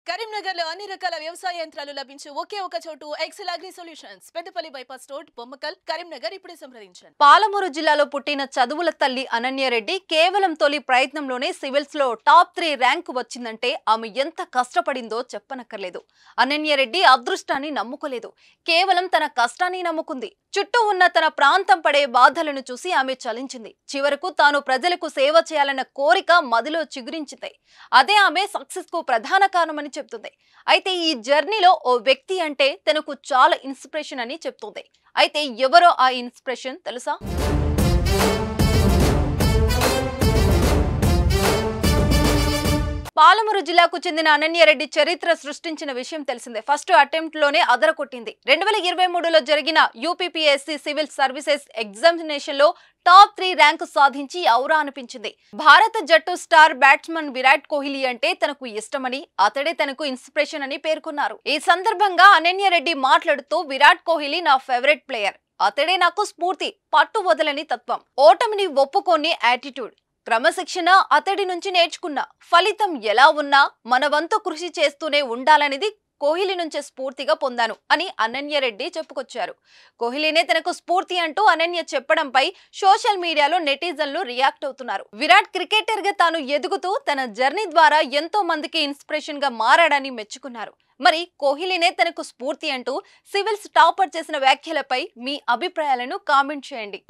కరీంనగర్ లో అన్ని రకాల వ్యవసాయ యంత్రాలు లభించే ఒకే ఒక చోటు Excel Agri Solutions Peddapalli bypass road Bommakal Karimnagar ఇప్పుడే సంప్రదించండి. పాలమూరు జిల్లాలో పుట్టిన చదువుల తల్లి అనన్యరెడ్డి కేవలం తొలి ప్రయత్నంలోనే సివిల్స్ లో టాప్ 3 ర్యాంకు వచ్చిందంటే ఆమె ఎంత కష్టపడిందో చెప్పనక్కర్లేదు. అనన్యరెడ్డి అదృష్టాన్ని నమ్ముకోలేదు, కేవలం తన కష్టాన్ని నమ్ముకుంది. చుట్టూ ఉన్న తన ప్రాంతం పడే బాధలను చూసి ఆమె చలించింది. చివరకు తాను ప్రజలకు సేవ చేయాలన్న కోరిక మదిలో చిగురించింది. అదే ఆమె సక్సెస్ కు ప్రధాన కారణమని చెప్తుంది. అయితే ఈ జర్నీలో ఓ వ్యక్తి అంటే తనకు చాలా ఇన్స్పిరేషన్ అని చెప్తుంది. అయితే ఎవరో ఆ ఇన్స్పిరేషన్ తెలుసా? పాలమూరు జిల్లాకు చెందిన అనన్యరెడ్డి చరిత్ర సృష్టించిన విషయం తెలిసిందే. ఫస్ట్ అటెంప్ట్ లోనే అదరకొట్టింది. 2023లో జరిగిన యూపీపీఎస్సీ సివిల్ సర్వీసెస్ ఎగ్జామినేషన్ లో టాప్ 3 ర్యాంకు సాధించి ఔరా అనిపించింది. భారత జట్టు స్టార్ బ్యాట్స్మన్ విరాట్ కోహ్లీ అంటే తనకు ఇష్టమని, అతడే తనకు ఇన్స్పిరేషన్ అని పేర్కొన్నారు. ఈ సందర్భంగా అనన్యరెడ్డి మాట్లాడుతూ, విరాట్ కోహ్లీ నా ఫేవరెట్ ప్లేయర్, అతడే నాకు స్ఫూర్తి, పట్టు వదలని తత్వం, ఓటమిని ఒప్పుకోని యాటిట్యూడ్, క్రమశిక్షణ అతడి నుంచి నేర్చుకున్నా. ఫలితం ఎలా ఉన్నా మన వంతు కృషి చేస్తూనే ఉండాలనేది కోహ్లీ నుంచే స్ఫూర్తిగా పొందాను అని అనన్యరెడ్డి చెప్పుకొచ్చారు. కోహ్లీనే తనకు స్ఫూర్తి అంటూ అనన్య చెప్పడంపై సోషల్ మీడియాలో నెటిజన్లు రియాక్ట్ అవుతున్నారు. విరాట్ క్రికెటర్ గా తాను ఎదుగుతూ తన జర్నీ ద్వారా ఎంతో మందికి ఇన్స్పిరేషన్ గా మారాడని మెచ్చుకున్నారు. మరి కోహ్లీనే తనకు స్ఫూర్తి అంటూ సివిల్స్ టాపర్ చేసిన వ్యాఖ్యలపై మీ అభిప్రాయాలను కామెంట్ చేయండి.